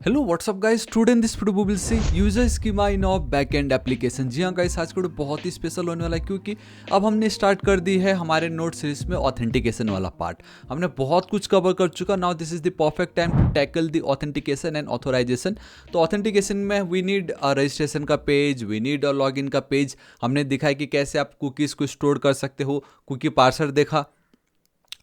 Hello what's up guys, today in this video we will see user schema in our backend application. जी हाँ guys, आज का video बहुत ही special होने वाला है क्योंकि अब हमने स्टार्ट कर दी है हमारे नोट सीरीज में ऑथेंटिकेशन वाला पार्ट। हमने बहुत कुछ कवर कर चुका। Now this is the perfect time to tackle the authentication and authorisation. तो ऑथेंटिकेशन में वी नीड रजिस्ट्रेशन का पेज, वी नीड लॉगिन का पेज। हमने दिखाया कि कैसे आप कुकीज़ को स्टोर कर सकते हो, कुकी पार्सर देखा।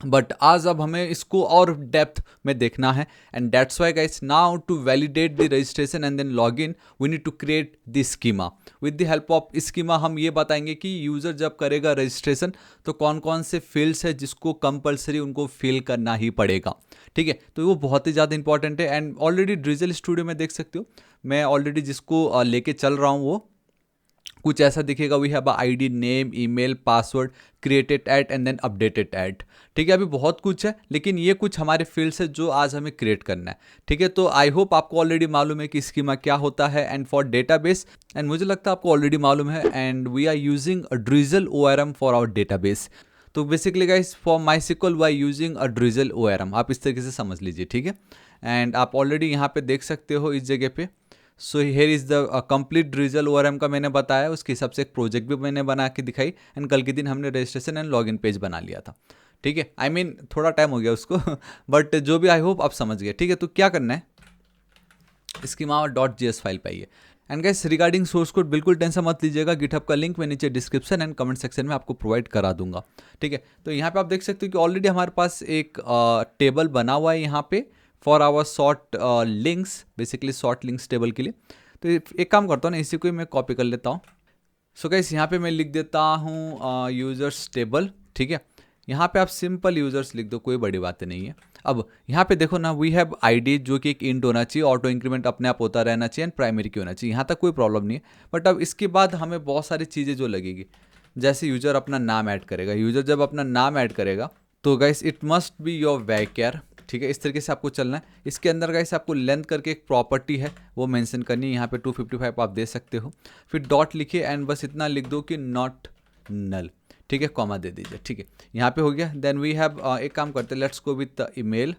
बट आज अब हमें इसको और डेप्थ में देखना है and that's why guys now to validate the registration and then log in we need to create the schema. With the help of schema हम ये बताएंगे कि यूज़र जब करेगा रजिस्ट्रेशन तो कौन कौन से फील्ड्स है जिसको कंपलसरी उनको फिल करना ही पड़ेगा। ठीक है, तो वो बहुत ही ज़्यादा इंपॉर्टेंट है एंड ऑलरेडी ड्रिजल स्टूडियो में देख सकते हो, मैं ऑलरेडी जिसको लेके चल रहा हूँ वो कुछ ऐसा दिखेगा। We have ID, name, email, password, created at and then updated at. ठीक है, अभी बहुत कुछ है लेकिन ये कुछ हमारे फील्ड्स है जो आज हमें क्रिएट करना है। ठीक है, तो आई होप आपको ऑलरेडी मालूम है कि स्कीमा क्या होता है एंड फॉर डेटाबेस, एंड मुझे लगता है आपको ऑलरेडी मालूम है। And we are using a drizzle ORM for our database. तो basically guys for MySQL we are using a drizzle ORM, आप इस तरीके से समझ लीजिए। ठीक है, एंड आप ऑलरेडी यहाँ पे देख सकते हो इस जगह पे। So here is the complete drizzle ORM का मैंने बताया, उसके हिसाब से एक प्रोजेक्ट भी मैंने बना के दिखाई एंड कल के दिन हमने रजिस्ट्रेशन एंड लॉगिन पेज बना लिया था। ठीक है, आई मीन थोड़ा टाइम हो गया उसको बट जो भी आई होप आप समझ गए। ठीक है, तो क्या करना है, स्कीमा डॉट JS फाइल पे आइए। And guys regarding source code बिल्कुल टेंशन मत लीजिएगा, गिटहब का लिंक मैं नीचे डिस्क्रिप्शन एंड कमेंट सेक्शन में आपको प्रोवाइड करा दूंगा। ठीक है, तो यहाँ पे आप देख सकते हो कि ऑलरेडी हमारे पास एक टेबल बना हुआ है यहाँ पे for our short links, basically short links table के लिए। तो एक काम करता हूँ ना, इसी को ही मैं कॉपी कर लेता हूँ। सो गाइस यहाँ पे मैं लिख देता हूँ यूजर्स टेबल। ठीक है, यहाँ पे आप सिंपल यूजर्स लिख दो, कोई बड़ी बात नहीं है। अब यहाँ पे देखो ना, वी हैव आईडी जो कि एक इंट होना चाहिए, ऑटो इंक्रीमेंट अपने आप होता रहना चाहिए एंड प्राइमरी की होना चाहिए, यहाँ तक कोई प्रॉब्लम नहीं है। बट अब इसके बाद हमें बहुत सारी चीज़ें जो लगेगी, जैसे यूजर अपना नाम ऐड करेगा। यूजर जब अपना नाम ऐड करेगा तो guys it must be your वैक्यार। ठीक है, इस तरीके से आपको चलना है। इसके अंदर गाइस आपको लेंथ करके एक प्रॉपर्टी है वो मेंशन करनी है, यहाँ पे 255 आप दे सकते हो। फिर डॉट लिखिए एंड बस इतना लिख दो कि नॉट नल। ठीक है, कॉमा दे दीजिए। ठीक है, यहाँ पे हो गया। देन वी हैव एक काम करते हैं, let's go with email.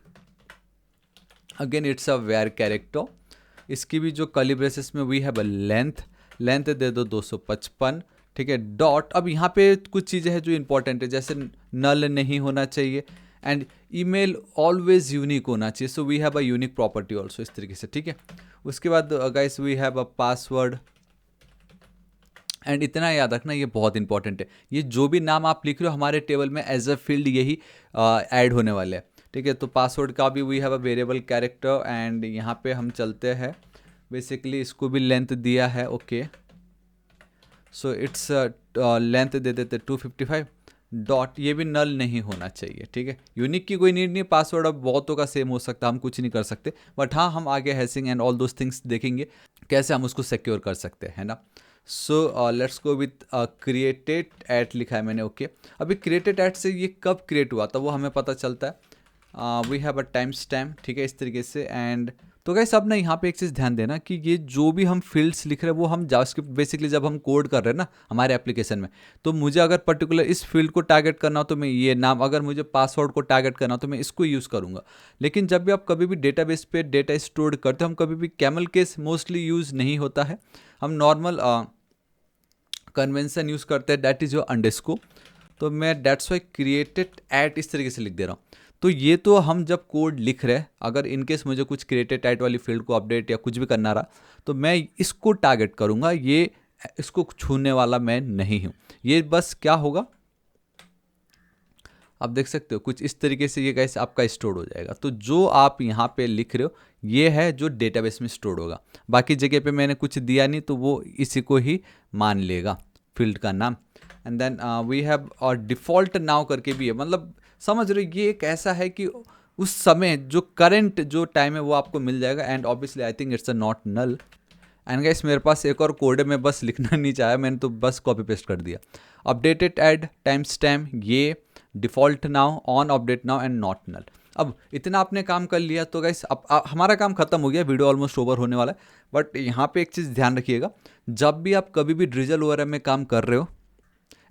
Again it's a var character. इसकी भी जो कर्ली ब्रेसेस में we have a length, length दे दो 255। ठीक है, डॉट। अब यहाँ पे कुछ चीज़ें हैं जो इंपॉर्टेंट है, जैसे नल नहीं होना चाहिए एंड ईमेल ऑलवेज यूनिक होना चाहिए। So we have a unique property also, इस तरीके से। ठीक है, उसके बाद guys we have a password and इतना याद रखना, ये बहुत इंपॉर्टेंट है, ये जो भी नाम आप लिख रहे हो हमारे टेबल में एज अ फील्ड यही ऐड होने वाले हैं। ठीक है, तो पासवर्ड का भी we have a variable character and यहाँ पे हम चलते हैं, बेसिकली इसको भी लेंथ दिया है। ओके, सो इट्स लेंथ दे देते 255 डॉट, ये भी नल नहीं होना चाहिए। ठीक है, यूनिक की कोई नीड नहीं, पासवर्ड अब बहुतों का सेम हो सकता है, हम कुछ नहीं कर सकते। बट हाँ, हम आगे hashing and all those things देखेंगे कैसे हम उसको सिक्योर कर सकते हैं, है ना। So let's go with created at लिखा है मैंने। ओके, अभी क्रिएटेड एट से ये कब क्रिएट हुआ था वो हमें पता चलता है। We have a time stamp. ठीक है, इस तरीके से। एंड तो गाइस अब ना यहाँ पे एक चीज़ ध्यान देना कि ये जो भी हम फील्ड्स लिख रहे हैं वो हम जावास्क्रिप्ट बेसिकली जब हम कोड कर रहे हैं ना हमारे एप्लीकेशन में, तो मुझे अगर पर्टिकुलर इस फील्ड को टारगेट करना हो तो मैं ये नाम, अगर मुझे पासवर्ड को टारगेट करना हो तो मैं इसको यूज़ करूँगा। लेकिन जब भी आप कभी भी डेटाबेस पे डेटा स्टोर करते हो, हम कभी भी कैमल केस मोस्टली यूज़ नहीं होता है, हम नॉर्मल कन्वेंशन यूज़ करते हैं, दैट इज़ योर अंडरस्कोर। तो मैं दैट्स वाई क्रिएटेड एट इस तरीके से लिख दे रहा हूँ। तो ये तो हम जब कोड लिख रहे हैं, अगर इनकेस मुझे कुछ क्रिएटेड एट वाली फील्ड को अपडेट या कुछ भी करना रहा तो मैं इसको टारगेट करूँगा, ये इसको छूने वाला मैं नहीं हूँ। ये बस क्या होगा, आप देख सकते हो कुछ इस तरीके से ये कैसे आपका स्टोर हो जाएगा। तो जो आप यहाँ पे लिख रहे हो ये है जो डेटाबेस में स्टोर होगा, बाकी जगह पे मैंने कुछ दिया नहीं तो वो इसी को ही मान लेगा फील्ड का नाम। एंड देन वी हैव और डिफ़ॉल्ट नाउ करके भी है, मतलब समझ रहे हो, ये एक ऐसा है कि उस समय जो करंट जो टाइम है वो आपको मिल जाएगा। And obviously I think it's a not null. And guys मेरे पास एक और कोड है, मैं बस लिखना नहीं चाहा, मैंने तो बस कॉपी पेस्ट कर दिया। अपडेटेड एड टाइम स्टैम्प, ये default now, on update now and not null. अब इतना आपने काम कर लिया तो गाइस अब हमारा काम खत्म हो गया, वीडियो ऑलमोस्ट ओवर होने वाला है। बट यहाँ पे एक चीज़ ध्यान रखिएगा, जब भी आप कभी भी ड्रिजल ORM में काम कर रहे हो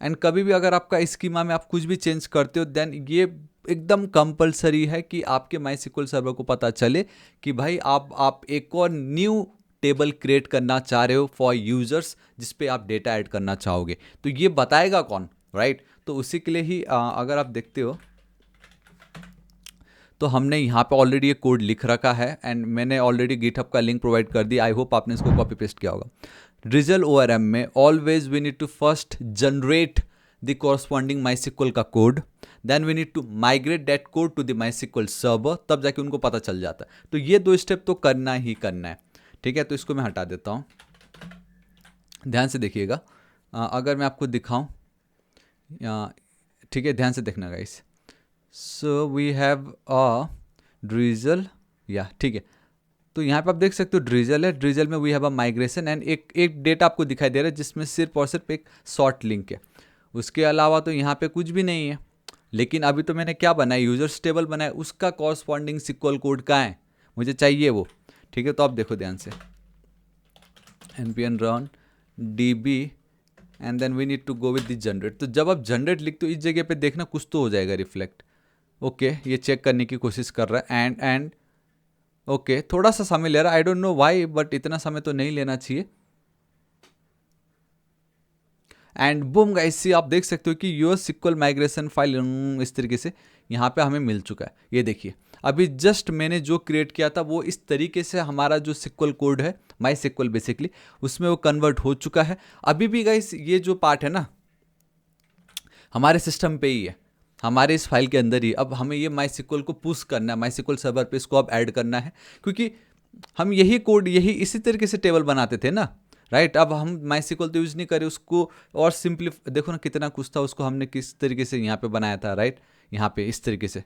एंड कभी भी अगर आपका स्कीमा में आप कुछ भी चेंज करते हो, देन ये एकदम कंपलसरी है कि आपके MySQL सर्वर को पता चले कि भाई आप एक और न्यू टेबल क्रिएट करना चाह रहे हो फॉर यूजर्स, जिस पे आप डेटा ऐड करना चाहोगे। तो ये बताएगा कौन, राइट? तो उसी के लिए ही अगर आप देखते हो तो हमने यहाँ पे ऑलरेडी ये कोड लिख रखा है एंड मैंने ऑलरेडी गिटहब का लिंक प्रोवाइड कर दिया। आई होप आपने इसको कॉपी पेस्ट किया होगा। Drizzle ORM में always we need to first generate the corresponding MySQL का code, then we need to migrate that code to the MySQL server, तब जाके उनको पता चल जाता है। तो ये 2 स्टेप तो करना ही करना है, ठीक है? तो इसको मैं हटा देता हूँ, ध्यान से देखिएगा। अगर मैं आपको दिखाऊं, ठीक है, ध्यान से देखना guys. So we have a Drizzle, या ठीक है। तो यहाँ पे आप देख सकते हो Drizzle है, Drizzle में we have a migration and एक डेटा आपको दिखाई दे रहा है जिसमें सिर्फ और सिर्फ एक शॉर्ट लिंक है। उसके अलावा तो यहाँ पे कुछ भी नहीं है। लेकिन अभी तो मैंने क्या बनाया, यूजर्स टेबल बनाया, उसका कॉरस्पॉन्डिंग SQL कोड कहाँ है, मुझे चाहिए वो, ठीक है? तो आप देखो ध्यान से, npm run db and then we need to go with the generate. तो जब आप जनरेट लिखते हो इस जगह पे देखना कुछ तो हो जाएगा रिफ्लेक्ट। ओके, ये चेक करने की कोशिश कर रहा है एंड ओके, थोड़ा सा समय ले रहा है, I don't know why, but इतना समय तो नहीं लेना चाहिए। एंड बूम गाइस, सी आप देख सकते हो कि योर SQL माइग्रेशन फाइल इस तरीके से यहाँ पे हमें मिल चुका है। ये देखिए, अभी जस्ट मैंने जो क्रिएट किया था वो इस तरीके से हमारा जो SQL कोड है, MySQL बेसिकली, उसमें वो कन्वर्ट हो चुका है। अभी भी गाइस ये जो पार्ट है ना, हमारे सिस्टम पे ही है, हमारे इस फाइल के अंदर ही। अब हमें ये MySQL को पुश करना है, MySQL सर्वर पे इसको अब ऐड करना है, क्योंकि हम यही कोड इसी तरीके से टेबल बनाते थे ना, राइट? अब हम MySQL तो यूज़ नहीं करें उसको, और सिंपली देखो ना कितना कुछ था, उसको हमने किस तरीके से यहाँ पे बनाया था, राइट? यहाँ पे इस तरीके से।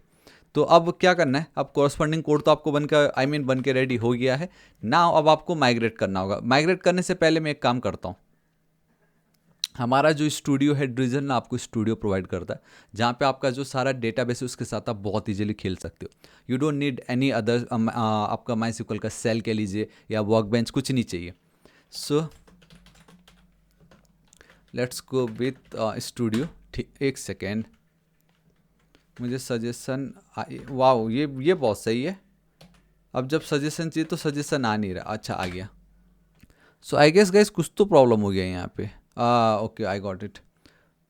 तो अब क्या करना है, अब कॉरस्पॉन्डिंग कोड तो आपको बन के रेडी हो गया है ना। अब आपको माइग्रेट करना होगा। माइग्रेट करने से पहले मैं एक काम करता हूँ, हमारा जो स्टूडियो है Drizzle ना, आपको स्टूडियो प्रोवाइड करता है जहाँ पे आपका जो सारा डेटाबेस है उसके साथ आप बहुत इजीली खेल सकते हो। You don't need any other, आपका MySQL का सेल कह लीजिए या वर्कबेंच, कुछ नहीं चाहिए। So let's go with studio. ठीक, एक सेकेंड, मुझे सजेशन, वाओ ये बहुत सही है। अब जब सजेशन चाहिए तो सजेशन आ नहीं रहा, अच्छा आ गया। सो आई गेस गाइस कुछ तो प्रॉब्लम हो गया यहाँ पे। Okay, I got it.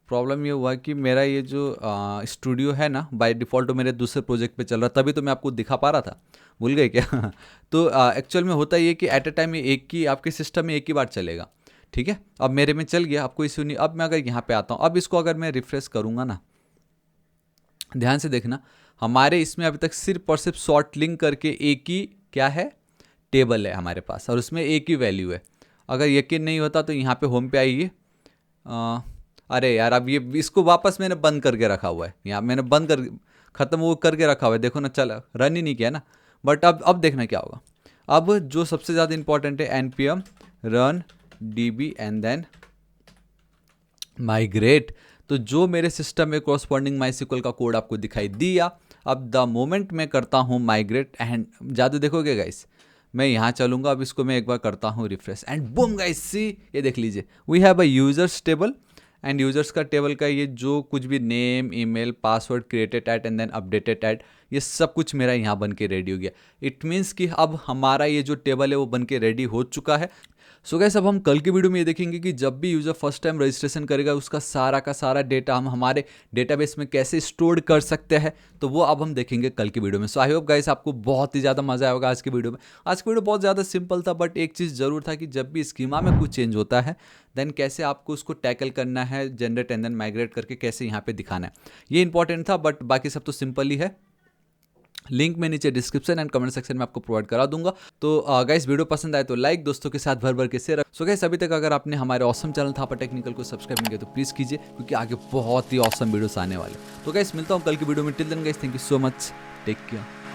Problem ये हुआ कि मेरा ये जो स्टूडियो है ना, बाय डिफ़ॉल्ट तो मेरे दूसरे प्रोजेक्ट पे चल रहा, तभी तो मैं आपको दिखा पा रहा था, भूल गए क्या? तो एक्चुअल में होता ये कि एट अ टाइम एक ही आपके सिस्टम में एक ही बार चलेगा, ठीक है? अब मेरे में चल गया, आपको इश्यू नहीं। अब मैं अगर यहाँ पे आता हूँ, अब इसको अगर मैं रिफ्रेश करूँगा ना, ध्यान से देखना, हमारे इसमें अभी तक सिर्फ और सिर्फ शॉर्ट लिंक करके एक ही क्या है, टेबल है हमारे पास, और उसमें एक ही वैल्यू है। अगर यकीन नहीं होता तो यहाँ पे होम पे आइए। अरे यार, अब ये इसको वापस मैंने बंद करके रखा हुआ है, यहाँ मैंने बंद कर ख़त्म वो करके रखा हुआ है, देखो ना, चल रन ही नहीं किया ना। बट अब देखना क्या होगा। अब जो सबसे ज़्यादा इंपॉर्टेंट है, npm run db and then migrate. तो जो मेरे सिस्टम में कॉरस्पॉन्डिंग MySQL का कोड आपको दिखाई दिया, अब द मोमेंट मैं करता हूँ माइग्रेट, एंड जादू देखोगे गाइस, मैं यहाँ चलूँगा, अब इसको मैं एक बार करता हूँ refresh, and boom guys, see ये देख लीजिए, we have a users table, and users का टेबल का ये जो कुछ भी name, email, password, created at and then updated at, ये सब कुछ मेरा यहाँ बन के रेडी हो गया। इट मीन्स कि अब हमारा ये जो टेबल है वो बन के रेडी हो चुका है। सो गाइस, अब हम कल की वीडियो में ये देखेंगे कि जब भी यूज़र फर्स्ट टाइम रजिस्ट्रेशन करेगा उसका सारा का सारा डेटा हम हमारे डेटाबेस में कैसे स्टोर कर सकते हैं, तो वो अब हम देखेंगे कल की वीडियो में। सो आई होप गाइस आपको बहुत ही ज़्यादा मजा आएगा आज की वीडियो में। आज की वीडियो बहुत ज़्यादा सिंपल था, बट एक चीज़ ज़रूर था कि जब भी स्कीमा में कुछ चेंज होता है देन कैसे आपको उसको टैकल करना है, जनरेट एंड देन माइग्रेट करके कैसे यहाँ पे दिखाना है, ये इंपॉर्टेंट था। बट बाकी सब तो सिंपल ही है। लिंक मैं नीचे डिस्क्रिप्शन एंड कमेंट सेक्शन में आपको प्रोवाइड करा दूंगा। तो गाइस, वीडियो पसंद आए तो लाइक, दोस्तों के साथ भर भर के शेयर। सो गाइस, अभी तक अगर आपने हमारे ऑसम चैनल थापा टेक्निकल को सब्सक्राइब नहीं किया तो प्लीज कीजिए, क्योंकि आगे बहुत ही ऑसम वीडियोस आने वाले। तो गाइस, मिलता हूँ कल की वीडियो में। Till then guys, thank you so much, take care.